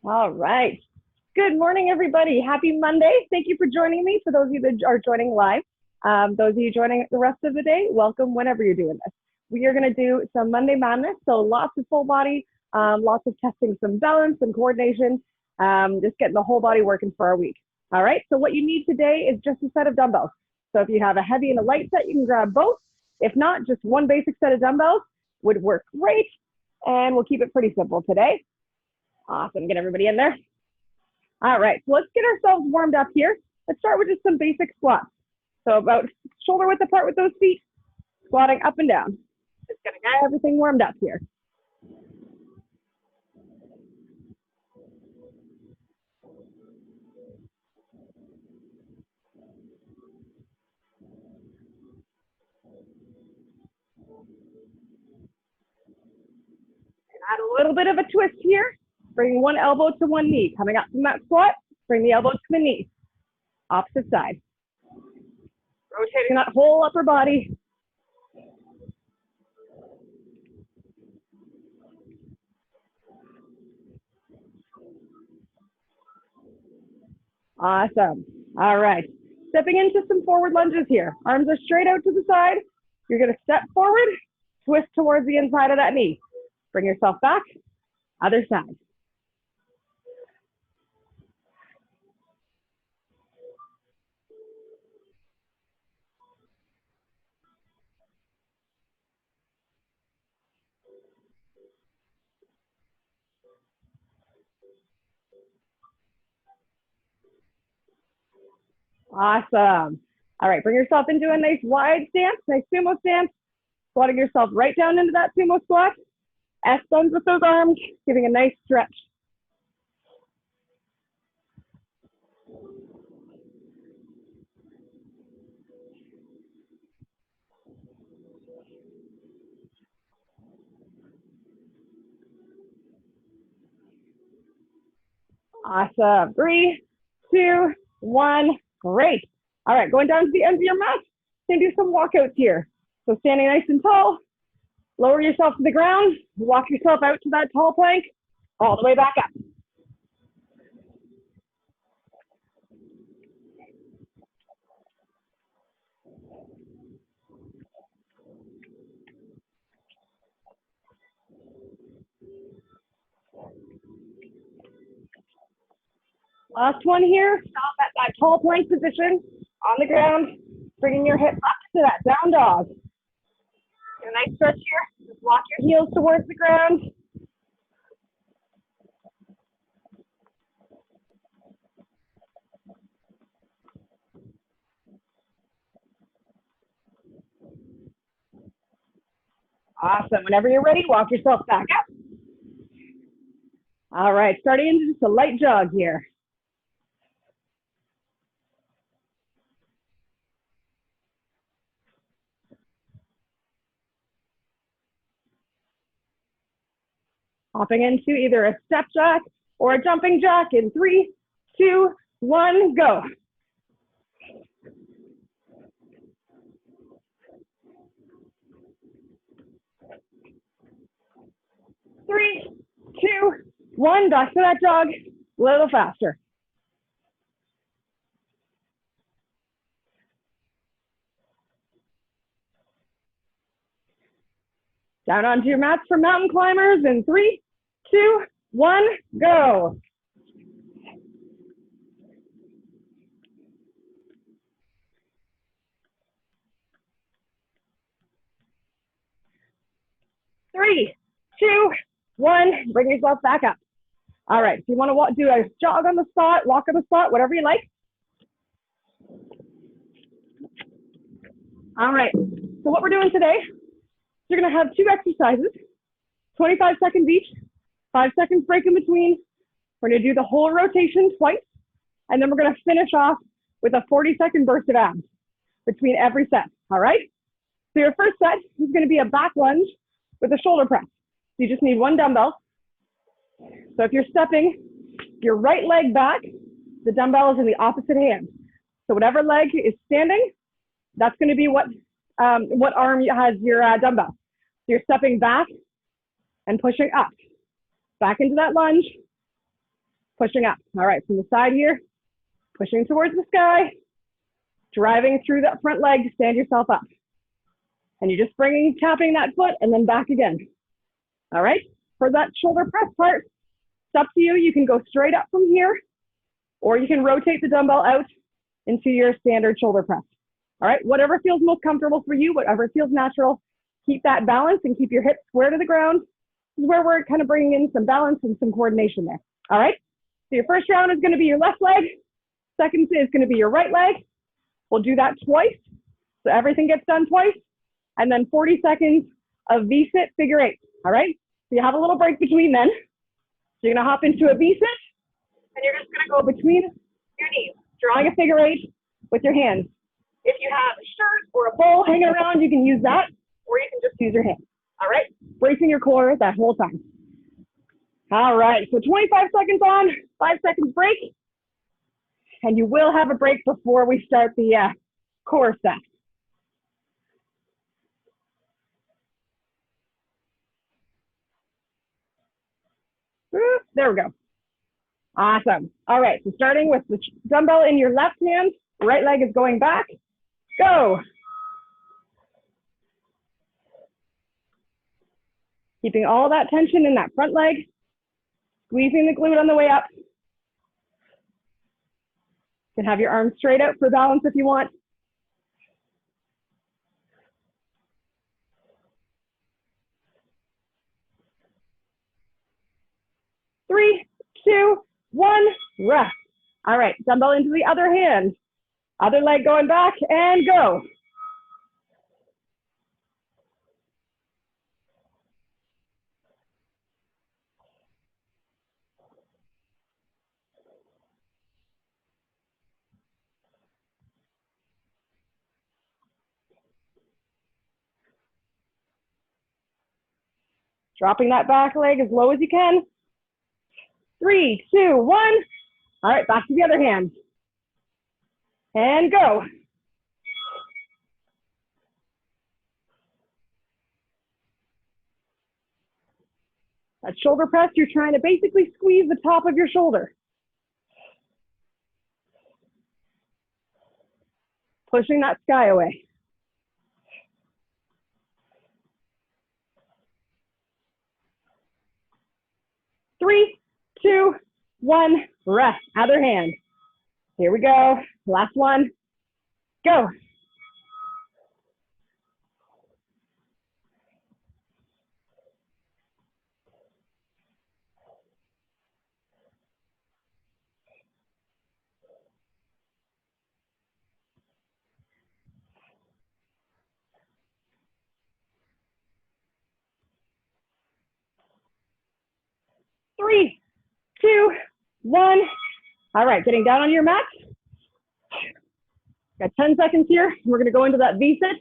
All right. Good morning, everybody. Happy Monday. Thank you for joining me. For those of you that are joining live, those of you joining the rest of the day, welcome whenever you're doing this. We are going to do some Monday Madness, so lots of full body, lots of testing some balance and coordination, just getting the whole body working for our week. All right, so what you need today is just a set of dumbbells. So if you have a heavy and a light set, you can grab both. If not, just one basic set of dumbbells would work great, and we'll keep it pretty simple today. Awesome, get everybody in there. All right, so let's get ourselves warmed up here. Let's start with just some basic squats. So about shoulder width apart with those feet, squatting up and down. Just gonna get everything warmed up here. Add a little bit of a twist here. Bring one elbow to one knee. Coming up from that squat, bring the elbow to the knee. Opposite side. Rotating that whole upper body. Awesome. All right. Stepping into some forward lunges here. Arms are straight out to the side. You're going to step forward, twist towards the inside of that knee. Bring yourself back. Other side. Awesome. All right, bring yourself into a nice wide stance, nice sumo stance. Squatting yourself right down into that sumo squat. S-bends with those arms, giving a nice stretch. Awesome. 3, 2, 1. Great. All right, going down to the end of your mat. You can do some walkouts here. So standing nice and tall, lower yourself to the ground, walk yourself out to that tall plank, all the way back up. Last one here, stop at that tall plank position on the ground, bringing your hip up to that down dog. Get a nice stretch here, just walk your heels towards the ground. Awesome, whenever you're ready, walk yourself back up. All right, starting into just a light jog here. Hopping into either a step jack or a jumping jack in 3, 2, 1, go. Three, 2, 1, back to that jog, a little faster. Down onto your mats for mountain climbers in 3, 2, 1, go. Three, 2, 1, bring yourself back up. All right, so you want to do a jog on the spot, walk on the spot, whatever you like. All right, so what we're doing today, you're going to have 2 exercises, 25 seconds each, 5 seconds break in between. We're going to do the whole rotation twice, and then we're going to finish off with a 40-second burst of abs between every set, all right? So your first set is going to be a back lunge with a shoulder press. You just need 1 dumbbell. So if you're stepping your right leg back, the dumbbell is in the opposite hand. So whatever leg is standing, that's going to be what arm has your dumbbell. So you're stepping back and pushing up. Back into that lunge. pushing up. All right, from the side here, pushing towards the sky, driving through that front leg to stand yourself up. And you're just tapping that foot and then back again. All right, for that shoulder press part, it's up to you. You can go straight up from here, or you can rotate the dumbbell out into your standard shoulder press. All right, whatever feels most comfortable for you, whatever feels natural, keep that balance and keep your hips square to the ground. This is where we're kind of bringing in some balance and some coordination there. All right, so your first round is going to be your left leg. Second is going to be your right leg. We'll do that twice, so everything gets done twice. And then 40 seconds of V-sit figure eight, all right? So you have a little break between then. So you're gonna hop into a V-sit, and you're just gonna go between your knees, drawing a figure eight with your hands. If you have a shirt or a bowl hanging around, you can use that, or you can just use your hands, all right? Bracing your core that whole time. All right, so 25 seconds on, 5 seconds break, and you will have a break before we start the core set. There we go. Awesome. All right, so starting with the dumbbell in your left hand, right leg is going back. Go. Keeping all that tension in that front leg, squeezing the glute on the way up. You can have your arms straight out for balance if you want. Three, two, one, rest. All right, dumbbell into the other hand. Other leg going back and go. Dropping that back leg as low as you can. 3, 2, 1. All right, back to the other hand. And go. That shoulder press, you're trying to basically squeeze the top of your shoulder. Pushing that sky away. Three, two, one, rest. Other hand. Here we go. Last one. Go. Three, two, one. All right, getting down on your mat. Got 10 seconds here. We're gonna go into that V-sit,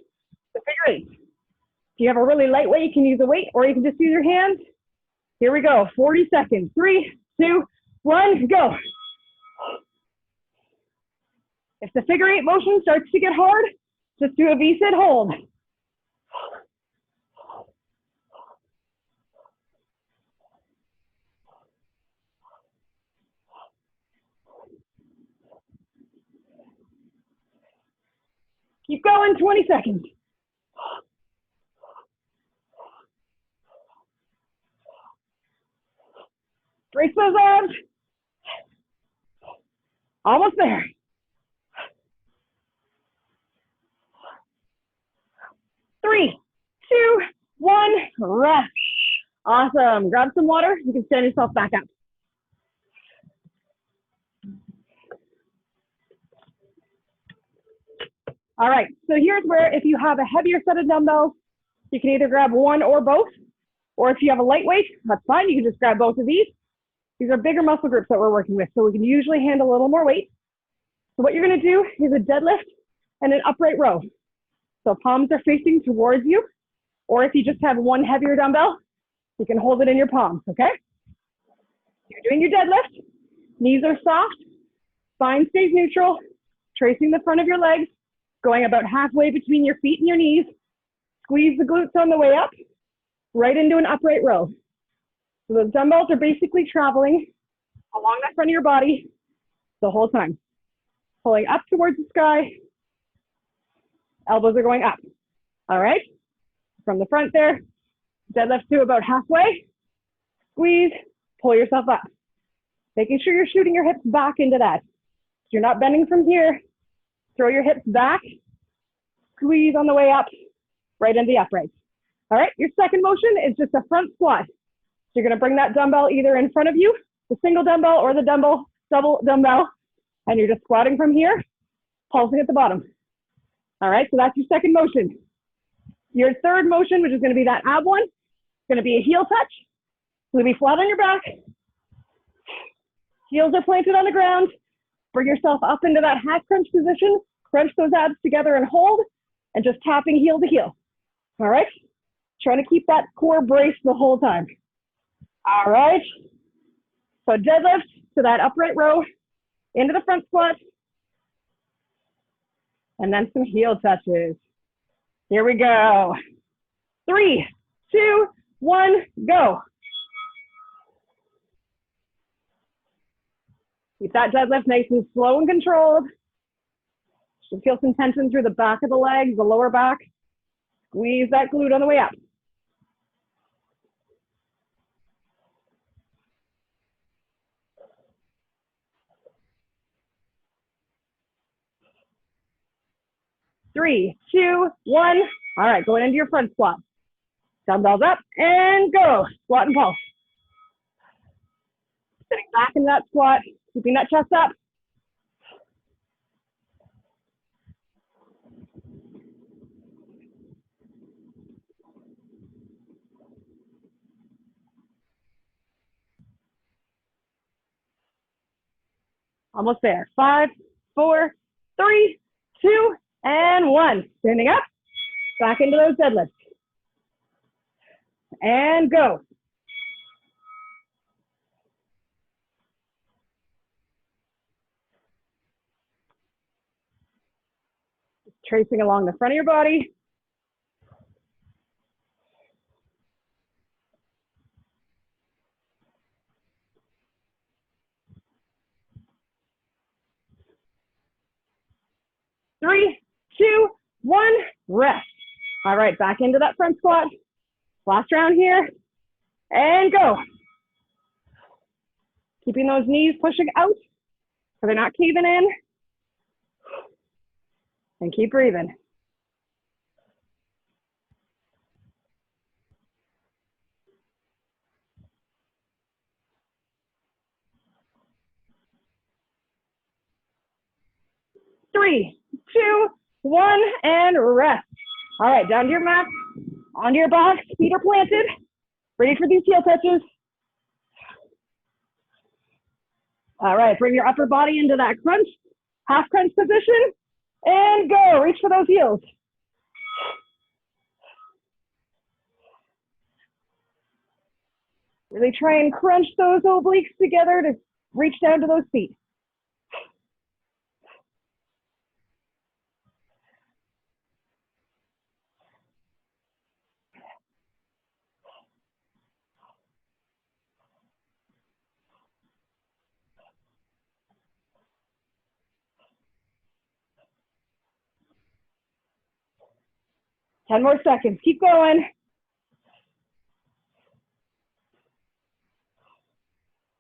the figure eight. If you have a really light weight, you can use a weight or you can just use your hands. Here we go, 40 seconds. 3, 2, 1, go. If the figure eight motion starts to get hard, just do a V-sit hold. Keep going, 20 seconds. Brace those arms. Almost there. 3, 2, 1, rest. Awesome. Grab some water. You can stand yourself back up. All right, so here's where if you have a heavier set of dumbbells, you can either grab one or both, or if you have a lightweight, that's fine, you can just grab both of these. These are bigger muscle groups that we're working with, so we can usually handle a little more weight. So what you're gonna do is a deadlift and an upright row. So palms are facing towards you, or if you just have one heavier dumbbell, you can hold it in your palms, okay? You're doing your deadlift, knees are soft, spine stays neutral, tracing the front of your legs, going about halfway between your feet and your knees. Squeeze the glutes on the way up, right into an upright row. So the dumbbells are basically traveling along the front of your body the whole time. Pulling up towards the sky. Elbows are going up. All right. From the front there, deadlift to about halfway. Squeeze, pull yourself up. Making sure you're shooting your hips back into that. If you're not bending from here, throw your hips back. Squeeze on the way up, right into the uprights. All right, your second motion is just a front squat. So you're gonna bring that dumbbell either in front of you, the single dumbbell or the double dumbbell, and you're just squatting from here, pulsing at the bottom. All right, so that's your second motion. Your third motion, which is gonna be that ab one, is gonna be a heel touch. It's gonna be flat on your back. Heels are planted on the ground. Bring yourself up into that half crunch position. Crunch those abs together and hold, and just tapping heel to heel. All right, trying to keep that core braced the whole time. All right, so deadlift to that upright row, into the front squat, and then some heel touches. Here we go. 3, 2, 1, go. Keep that deadlift nice and slow and controlled. Should feel some tension through the back of the legs, the lower back. Squeeze that glute on the way up. Three, two, one. All right, going into your front squat. Dumbbells up and go. Squat and pulse. Sitting back in that squat, keeping that chest up. Almost there. 5, 4, 3, 2, and 1. Standing up, back into those deadlifts. And go. Just tracing along the front of your body. Three, two, one, rest. All right, back into that front squat. Last round here, and go. Keeping those knees pushing out so they're not caving in. And keep breathing. Three, two, one, and rest. All right, down to your mat, onto your box, feet are planted, ready for these heel touches. All right, bring your upper body into that crunch, half crunch position, and go. Reach for those heels. Really try and crunch those obliques together to reach down to those feet. Ten more seconds. Keep going.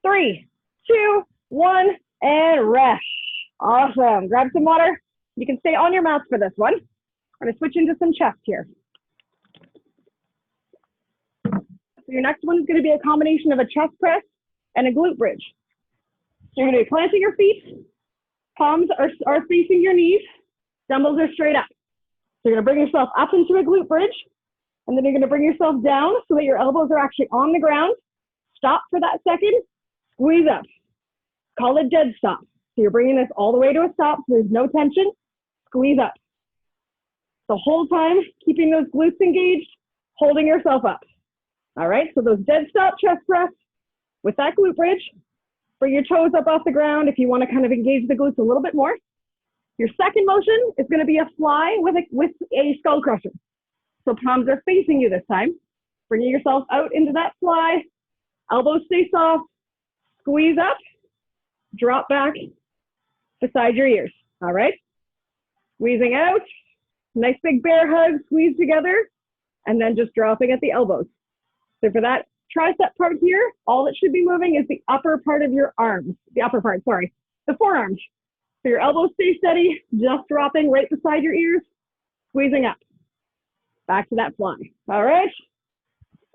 3, 2, 1, and rest. Awesome. Grab some water. You can stay on your mats for this one. I'm going to switch into some chest here. So your next one is going to be a combination of a chest press and a glute bridge. So you're going to be planting your feet. Palms are facing your knees. Dumbbells are straight up. So you're going to bring yourself up into a glute bridge, and then you're going to bring yourself down so that your elbows are actually on the ground. Stop for that second, squeeze up. Call it dead stop. So you're bringing this all the way to a stop, so there's no tension. Squeeze up. The whole time, keeping those glutes engaged, holding yourself up. All right, so those dead stop chest press with that glute bridge. Bring your toes up off the ground if you want to kind of engage the glutes a little bit more. Your second motion is going to be a fly with a skull crusher. So palms are facing you this time. Bringing yourself out into that fly. Elbows stay soft. Squeeze up. drop back beside your ears. All right? Squeezing out. Nice big bear hug, squeeze together, and then just dropping at the elbows. So for that tricep part here, all that should be moving is the upper part of your arms. The forearms. So your elbows stay steady, just dropping right beside your ears, squeezing up. Back to that fly. All right?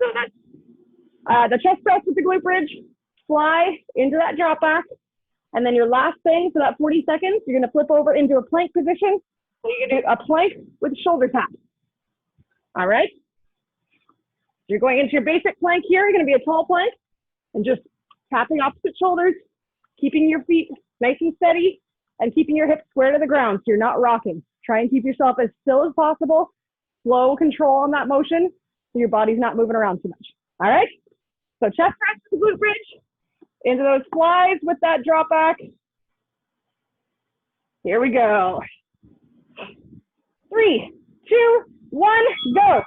So that's the chest press with the glute bridge, fly into that drop back, and then your last thing for that 40 seconds, you're gonna flip over into a plank position. So you can do a plank with shoulder tap. All right? You're going into your basic plank here. You're gonna be a tall plank and just tapping opposite shoulders, keeping your feet nice and steady and keeping your hips square to the ground so you're not rocking. Try and keep yourself as still as possible. Slow control on that motion so your body's not moving around too much. All right? So chest press to the glute bridge, into those flies with that drop back. Here we go. 3, 2, 1, go.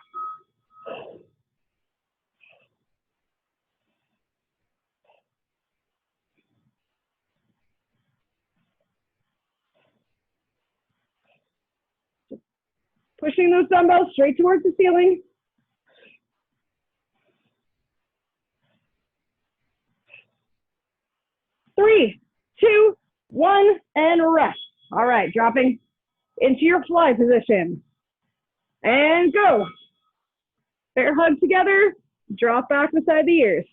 Pushing those dumbbells straight towards the ceiling. 3, 2, 1, and rest. All right, dropping into your fly position. And go. Bear hug together, drop back beside the ears.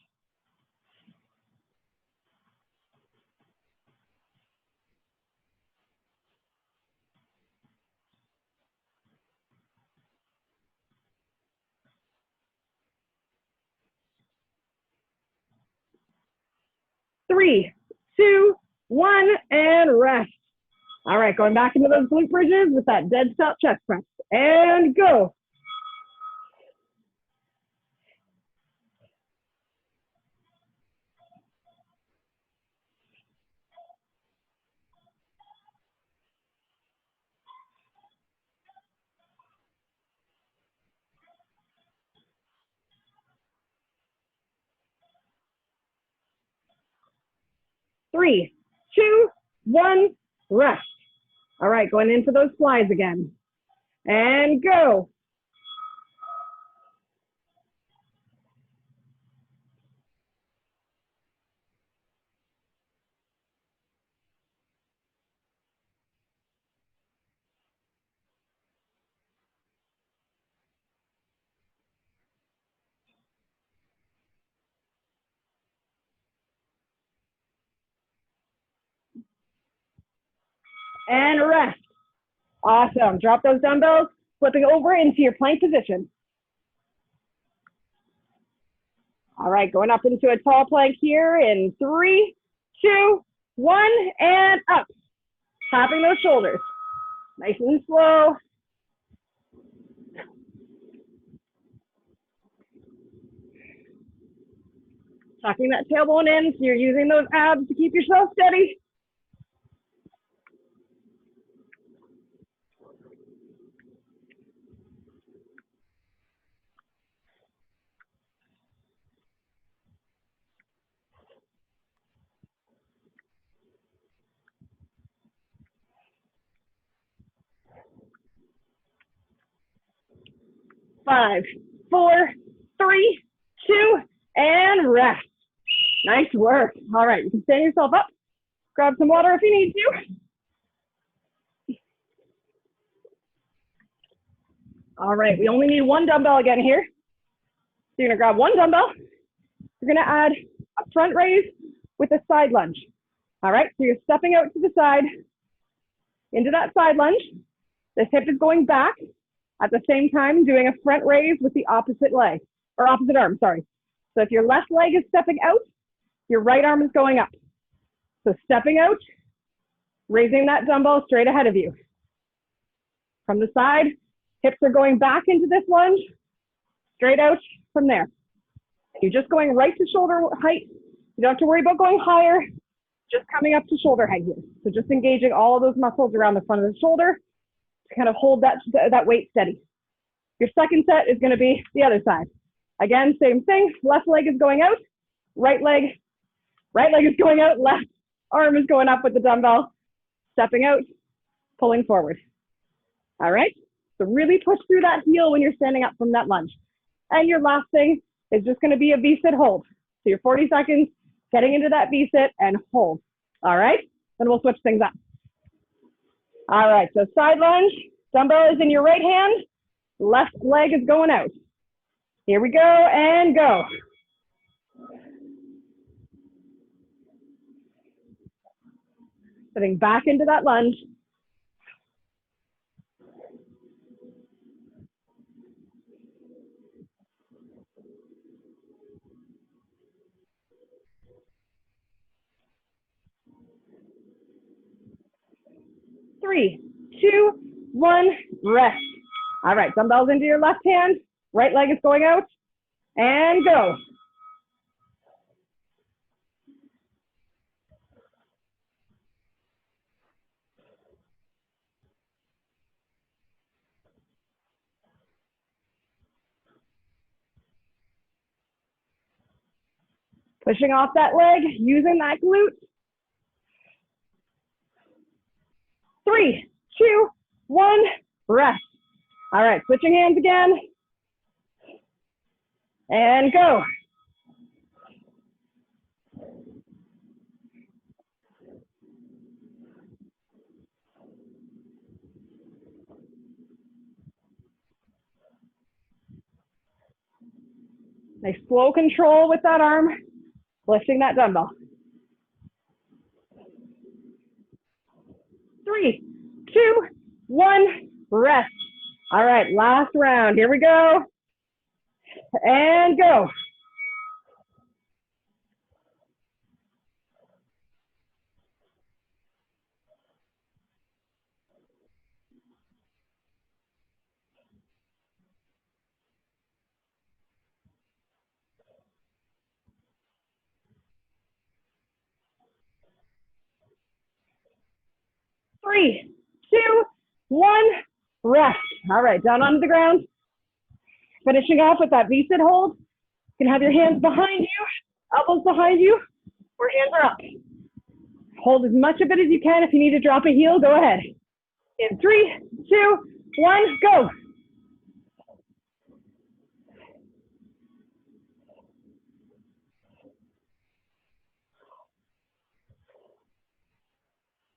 Three, 2, 1, and rest. All right, going back into those glute bridges with that dead stop chest press. And go. Three, 2, 1, rest. All right, going into those flies again. And go. And rest. Awesome. Drop those dumbbells, flipping over into your plank position. All right, going up into a tall plank here in 3, 2, 1, and up. Tapping those shoulders. Nice and slow. Tucking that tailbone in so you're using those abs to keep yourself steady. Five, 4, 3, 2, and rest. Nice work. All right, you can stand yourself up. Grab some water if you need to. All right, we only need one dumbbell again here. So you're gonna grab one dumbbell. You're gonna add a front raise with a side lunge. All right, so you're stepping out to the side into that side lunge. This hip is going back. At the same time, doing a front raise with the opposite leg, or opposite arm, sorry. So if your left leg is stepping out, your right arm is going up. So stepping out, raising that dumbbell straight ahead of you. From the side, hips are going back into this lunge, straight out from there. You're just going right to shoulder height. You don't have to worry about going higher, just coming up to shoulder height here. So just engaging all of those muscles around the front of the shoulder to kind of hold that weight steady. Your second set is going to be the other side. Again, same thing. Left leg is going out. Right leg is going out. Left arm is going up with the dumbbell, stepping out, pulling forward. All right, so really push through that heel when you're standing up from that lunge. And your last thing is just gonna be a V-sit hold. So your 40 seconds, getting into that V-sit and hold. All right, then we'll switch things up. All right, so side lunge, dumbbell is in your right hand, left leg is going out. Here we go, and go. Sitting back into that lunge. Three, two, one, rest. All right, dumbbells into your left hand, right leg is going out, and go. Pushing off that leg, using that glute. 3, 2, 1, rest. All right, switching hands again. And go. Nice slow control with that arm, lifting that dumbbell. 3, 2, 1, rest. All right, last round. Here we go. And go. Three, two, one, rest. All right, down onto the ground. Finishing off with that V-sit hold. You can have your hands behind you, elbows behind you, or hands are up. Hold as much of it as you can. If you need to drop a heel, go ahead. In 3, 2, 1, go.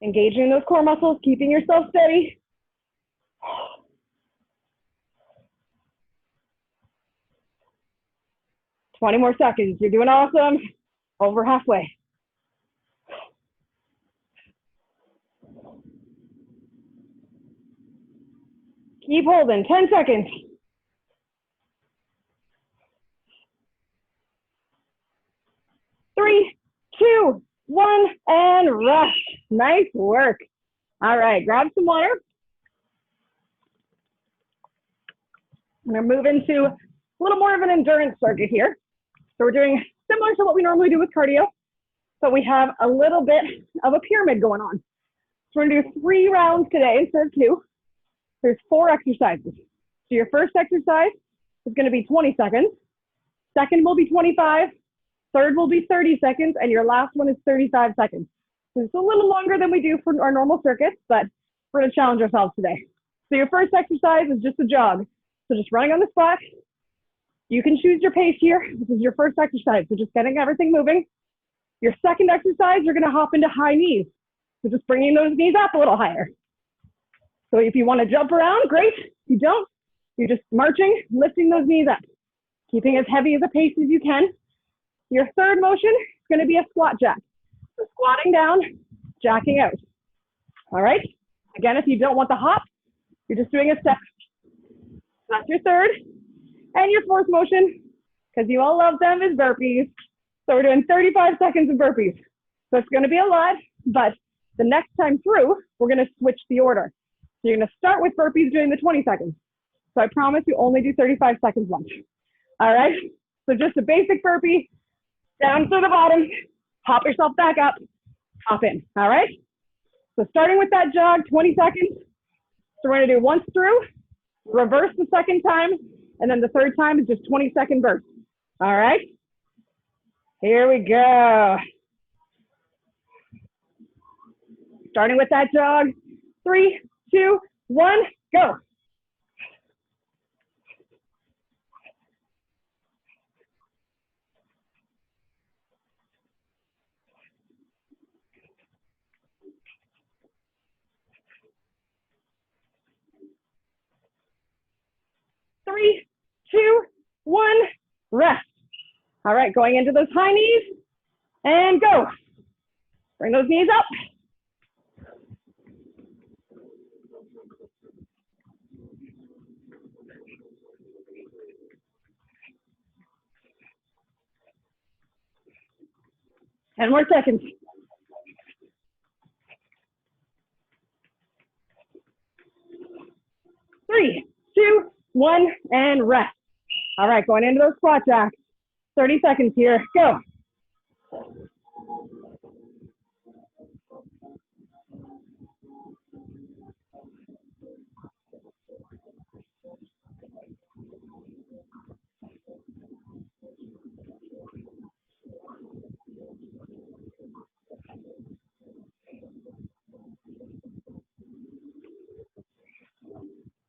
Engaging those core muscles, keeping yourself steady. Twenty more seconds. You're doing awesome. Over halfway. Keep holding. 10 seconds. 3, 2, 1, and rest. Nice work. All right, grab some water. I'm gonna move into a little more of an endurance circuit here. So we're doing similar to what we normally do with cardio, but we have a little bit of a pyramid going on. So we're gonna do 3 rounds today instead of 2. There's 4 exercises. So your first exercise is gonna be 20 seconds. Second will be 25. Third will be 30 seconds, and your last one is 35 seconds. So it's a little longer than we do for our normal circuits, but we're gonna challenge ourselves today. So your first exercise is just a jog. So just running on the spot. You can choose your pace here. This is your first exercise, so just getting everything moving. Your second exercise, you're gonna hop into high knees. So just bringing those knees up a little higher. So if you wanna jump around, great. If you don't, you're just marching, lifting those knees up, keeping as heavy as a pace as you can. Your third motion is gonna be a squat jack. So squatting down, jacking out. All right? Again, if you don't want the hop, you're just doing a step. That's your third. And your fourth motion, because you all love them, is burpees. So we're doing 35 seconds of burpees. So it's gonna be a lot, but the next time through, we're gonna switch the order. So you're gonna start with burpees doing the 20 seconds. So I promise you only do 35 seconds once. All right? So just a basic burpee, down to the bottom, hop yourself back up, hop in, all right? So starting with that jog, 20 seconds. So we're gonna do once through, reverse the second time, and then the third time is just 20-second burst. All right? Here we go. Starting with that jog. 3, 2, 1, go. 3, 2, 1, rest. All right, going into those high knees and go. Bring those knees up. Ten more seconds. 3, 2, 1, and rest. All right, going into those squat jacks. 30 seconds here, go.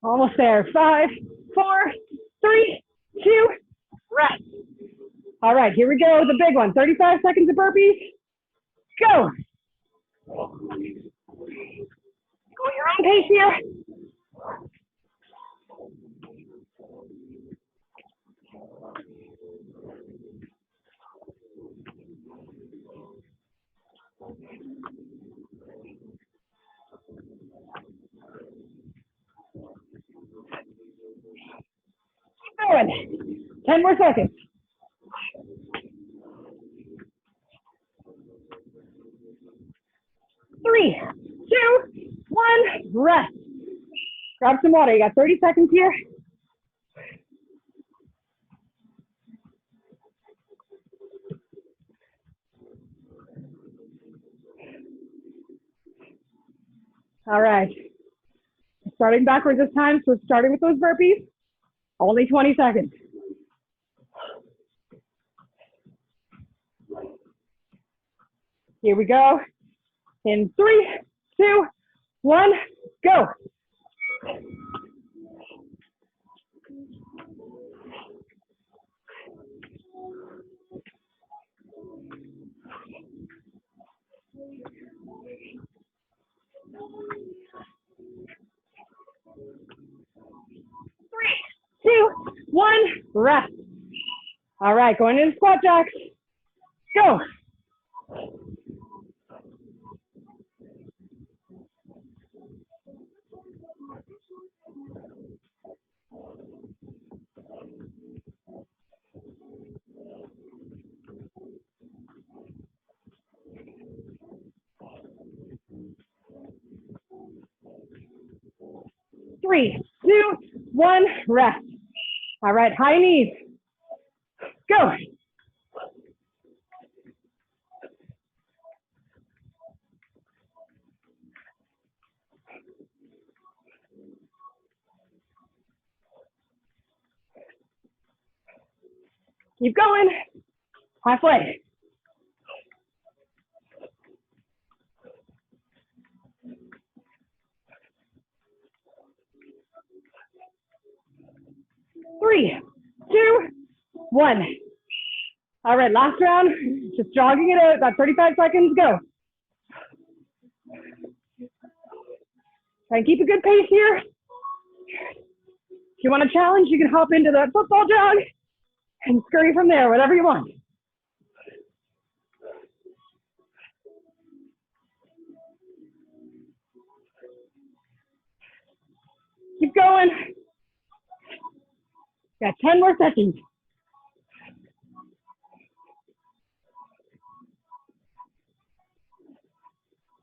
Almost there. 5, 4, 3, 2, rest. All right, here we go. The big one. 35 seconds of burpees. Go. Go at your own pace here. Keep going. 10 more seconds. 3, 2, 1, rest. Grab some water. You got 30 seconds here. All right. Starting backwards this time, so we're starting with those burpees. Only 20 seconds. Here we go. In 3, 2, 1, go. Three, 2, 1, rest. All right, going into squat jacks. Go. Three, 2, 1, rest. All right, high knees. Go. Keep going. Halfway. Three, 2, 1. All right, last round. Just jogging it out. About 35 seconds. Go. Try and keep a good pace here. If you want a challenge, you can hop into that football jog and scurry from there, whatever you want. Keep going. Got 10 more seconds.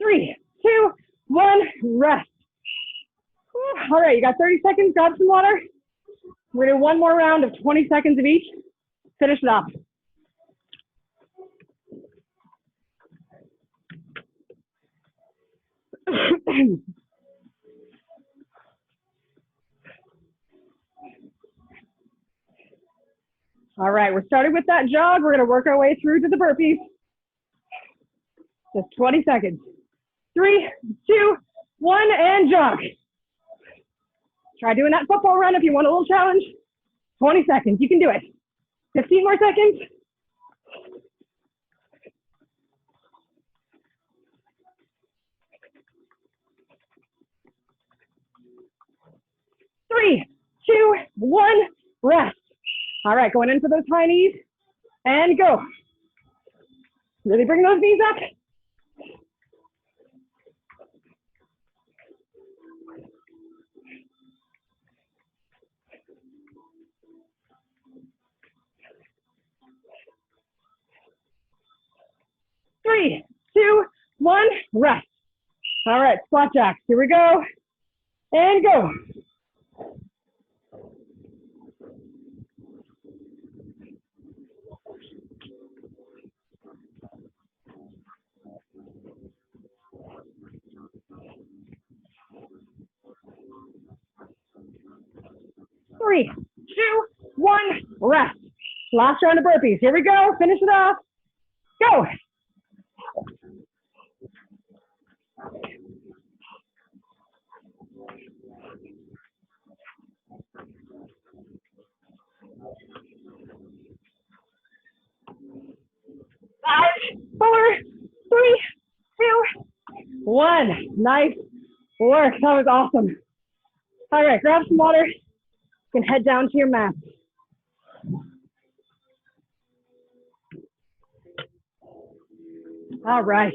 3, 2, 1, rest. All right, you got 30 seconds, grab some water. We're gonna do one more round of 20 seconds of each. Finish it off. All right, we're starting with that jog. We're gonna work our way through to the burpees. Just 20 seconds. 3, 2, 1, and jog. Try doing that football run if you want a little challenge. 20 seconds, you can do it. 15 more seconds. Three, 2, 1, rest. All right, going in for those high knees and go. Really bring those knees up. Three, 2, 1, rest. All right, squat jacks. Here we go. And go. Three, 2, 1, rest. Last round of burpees. Here we go. Finish it off. Go. Five, 4, 3, 2, 1. Nice work. That was awesome. All right, grab some water. You can head down to your mat. All right.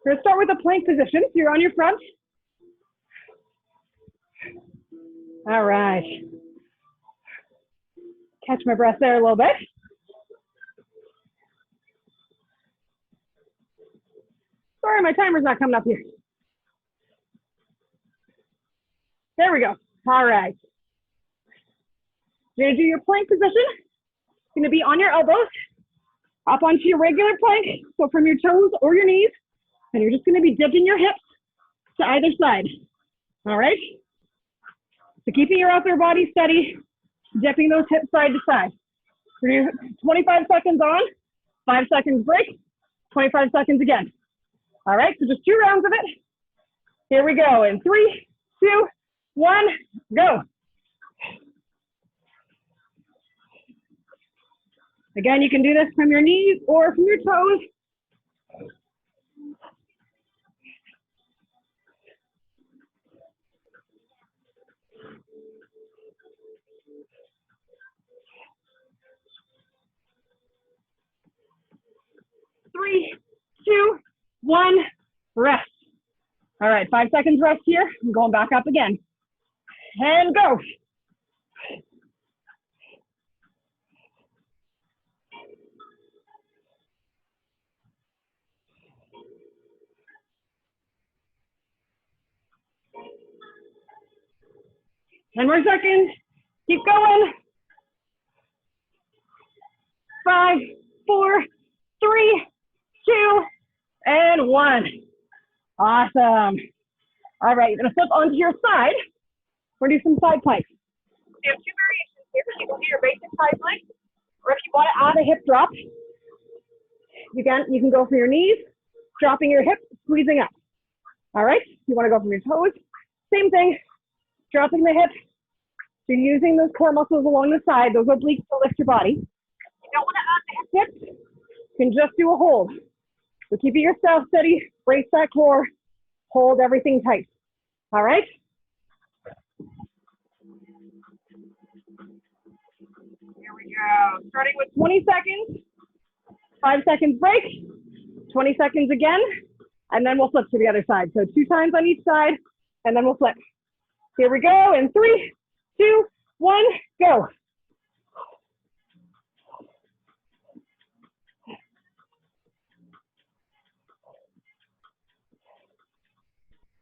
We're going to start with a plank position. So you're on your front. All right. Catch my breath there a little bit. Sorry, my timer's not coming up here. There we go. All right. You're going to do your plank position. You're going to be on your elbows, up onto your regular plank, so from your toes or your knees, and you're just going to be dipping your hips to either side. All right? So keeping your upper body steady, dipping those hips side to side. We're going to do 25 seconds on, 5 seconds break, 25 seconds again. All right, so just 2 rounds of it. Here we go. In 3, 2, 1, go. Again, you can do this from your knees or from your toes. Three, 2, 1, rest. All right, 5 seconds rest here. I'm going back up again. And go. Ten more seconds. Keep going. 5, 4, 3, 2, and 1. Awesome. All right, you're gonna flip onto your side. We're gonna do some side planks. You have 2 variations here. You can do your basic side plank, or if you want to add a hip drop, you can go for your knees, dropping your hips, squeezing up. All right, you want to go from your toes, same thing, dropping the hips. So you're using those core muscles along the side, those obliques to lift your body. If you don't want to add the hips, you can just do a hold. So keeping yourself steady, brace that core, hold everything tight. All right? Here we go. Starting with 20 seconds, 5 seconds break, 20 seconds again, and then we'll flip to the other side. So 2 times on each side, and then we'll flip. Here we go. In 3, 2, 1, go.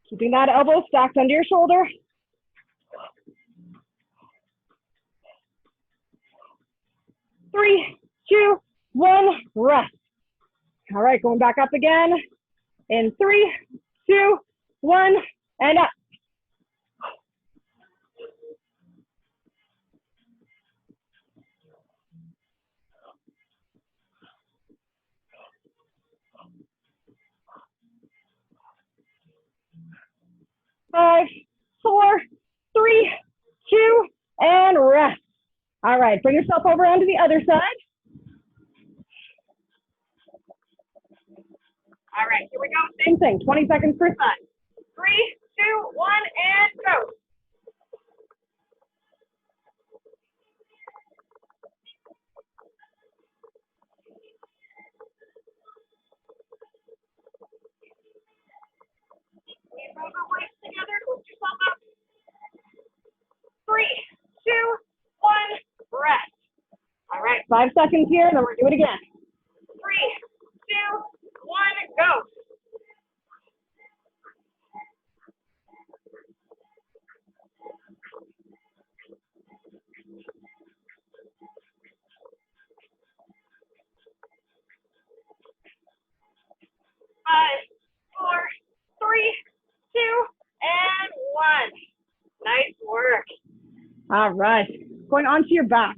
Keeping that elbow stacked under your shoulder. 3, 2, 1, rest. All right, going back up again. In 3, 2, 1, and up. 5, 4, 3, 2, and rest. All right, bring yourself over onto the other side. All right, here we go. Same thing, 20 seconds per side. 3, 2, 1, and go. Move your weights together, lift yourself up. 3, 2, 1, rest. All right, 5 seconds here, then we're doing it again. 3, 2, 1, go. 5, 4, 3, 2, and 1. Nice work. All right, going onto your back.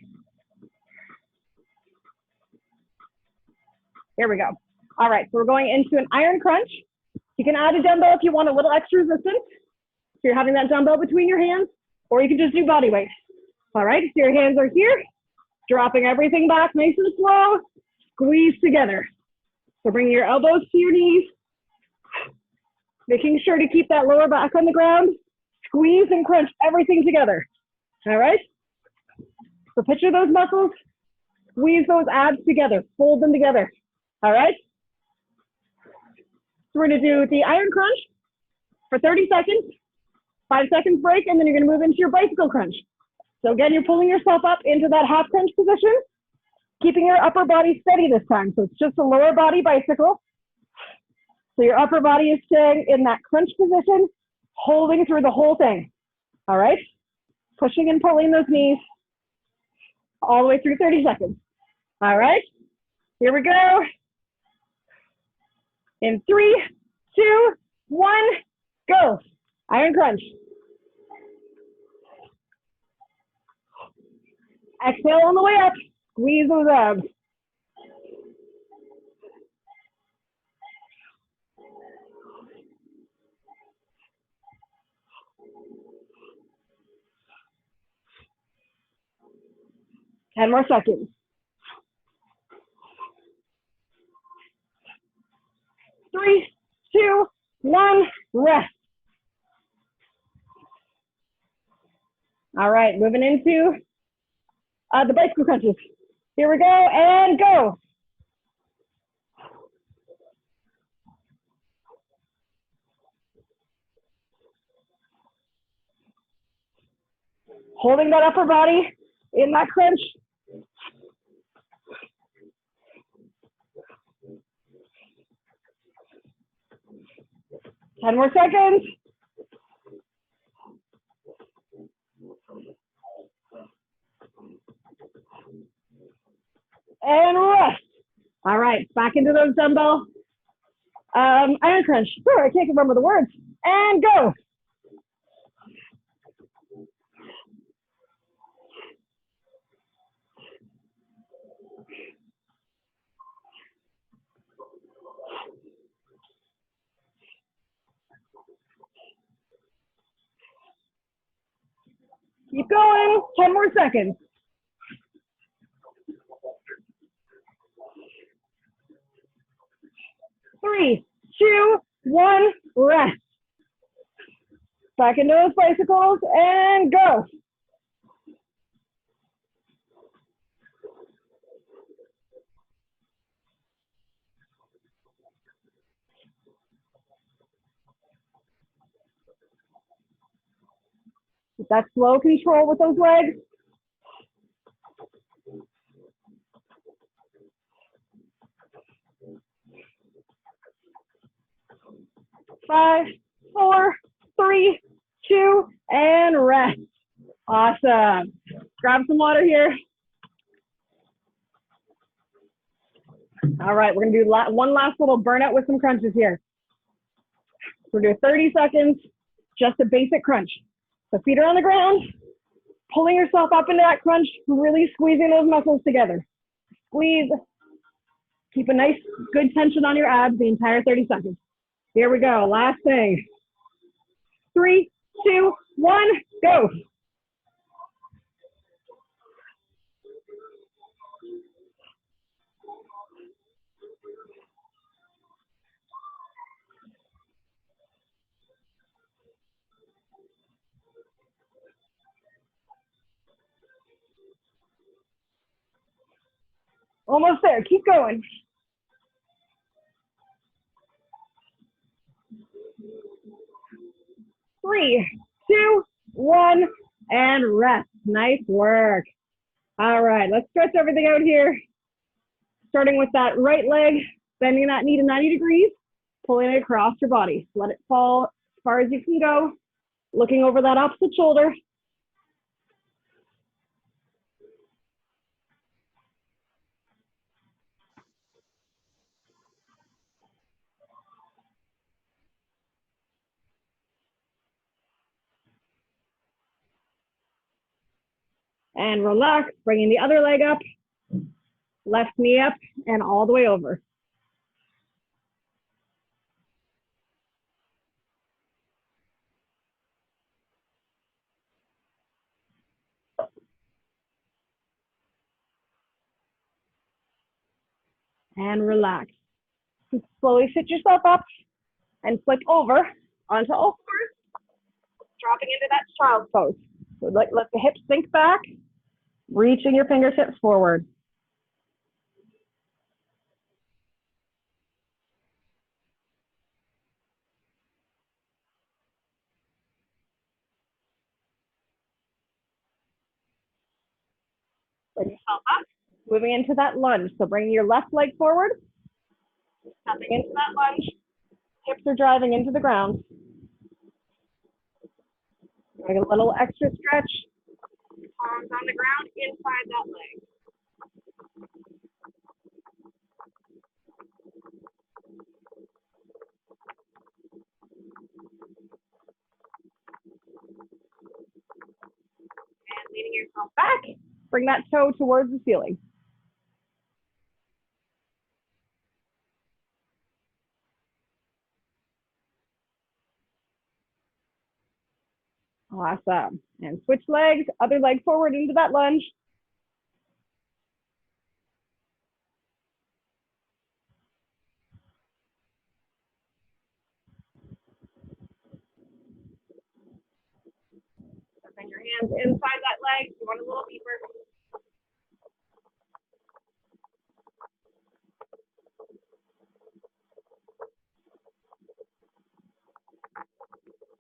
Here we go. All right, so we're going into an iron crunch. You can add a dumbbell if you want a little extra resistance. So you're having that dumbbell between your hands, or you can just do body weight. All right, so your hands are here, dropping everything back nice and slow, squeeze together. So bring your elbows to your knees, making sure to keep that lower back on the ground, squeeze and crunch everything together. All right, so picture those muscles, squeeze those abs together, fold them together. All right, so we're gonna do the iron crunch for 30 seconds, 5 seconds break, and then you're gonna move into your bicycle crunch. So again, you're pulling yourself up into that half crunch position, keeping your upper body steady this time. So it's just a lower body bicycle. So your upper body is staying in that crunch position, holding through the whole thing. All right, pushing and pulling those knees all the way through 30 seconds. All right, here we go. In 3, 2, 1, go. Iron crunch. Exhale on the way up. Squeeze those abs. Ten more seconds. 3, 2, 1, rest. All right, moving into the bicycle crunches. Here we go, and go. Holding that upper body in that crunch. Ten more seconds. And rest. All right, back into those dumbbell iron crunch. Sorry, I can't remember the words. And go. Keep going. 10 more seconds. 3, 2, 1, rest. Back into those bicycles and go. Keep that slow control with those legs. Five, 4, 3, 2, and rest. Awesome. Grab some water here. All right, we're gonna do one last little burnout with some crunches here. We're doing 30 seconds, just a basic crunch. So feet are on the ground, pulling yourself up into that crunch, really squeezing those muscles together. Squeeze. Keep a nice, good tension on your abs the entire 30 seconds. Here we go, last thing. 3, 2, 1, go. Almost there, keep going. 3, 2, 1, and rest. Nice work. All right, let's stretch everything out here. Starting with that right leg, bending that knee to 90 degrees, pulling it across your body. Let it fall as far as you can go, looking over that opposite shoulder. And relax, bringing the other leg up, left knee up, and all the way over. And relax. Slowly sit yourself up and flip over onto all fours, dropping into that child's pose. So let the hips sink back, reaching your fingertips forward. Bring yourself up, moving into that lunge. So bring your left leg forward, stepping into that lunge. Hips are driving into the ground. Doing a little extra stretch. Arms on the ground inside that leg. And leaning yourself back, bring that toe towards the ceiling. Awesome. And switch legs, other leg forward into that lunge. Bring your hands inside that leg. You want a little deeper.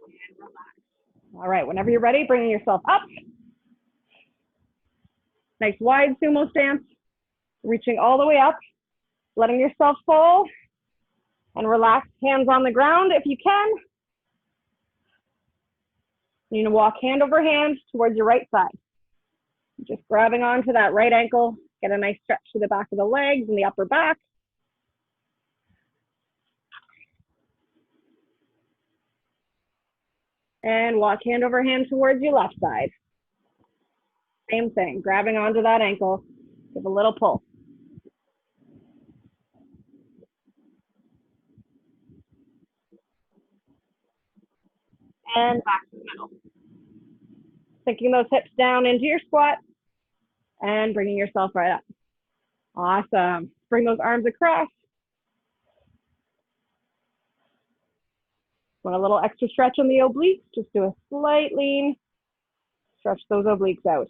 And relax. All right, whenever you're ready, bringing yourself up. Nice wide sumo stance, reaching all the way up, letting yourself fall, and relax, hands on the ground if you can. You're gonna walk hand over hand towards your right side. Just grabbing onto that right ankle, get a nice stretch to the back of the legs and the upper back. And walk hand over hand towards your left side. Same thing, grabbing onto that ankle, give a little pull. And back to the middle. Sinking those hips down into your squat and bringing yourself right up. Awesome. Bring those arms across. Want a little extra stretch on the obliques? Just do a slight lean. Stretch those obliques out.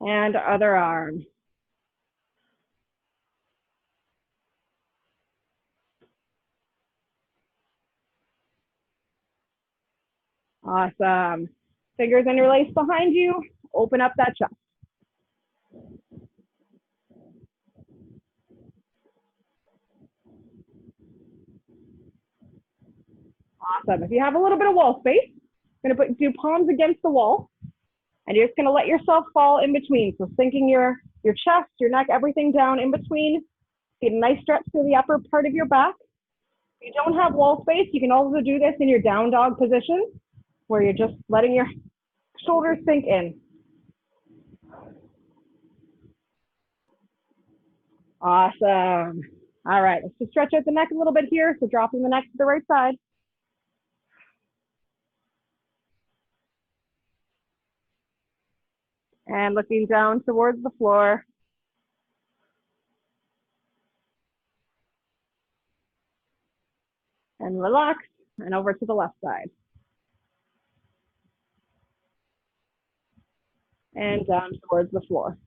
And other arm. Awesome. Fingers interlace behind you. Open up that chest. Awesome. If you have a little bit of wall space, you're going to do palms against the wall. And you're just going to let yourself fall in between. So sinking your chest, your neck, everything down in between. Get a nice stretch through the upper part of your back. If you don't have wall space, you can also do this in your down dog position, where you're just letting your shoulders sink in. Awesome. All right, let's just stretch out the neck a little bit here. So dropping the neck to the right side. And looking down towards the floor. And relax, and over to the left side. And down towards the floor.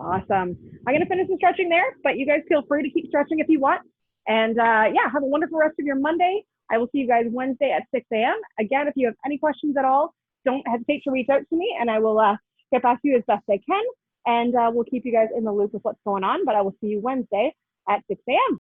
Awesome. I'm going to finish the stretching there, but you guys feel free to keep stretching if you want. And yeah, have a wonderful rest of your Monday. I will see you guys Wednesday at 6 a.m. Again, if you have any questions at all, don't hesitate to reach out to me, and I will get back to you as best I can. And we'll keep you guys in the loop with what's going on, but I will see you Wednesday at 6 a.m.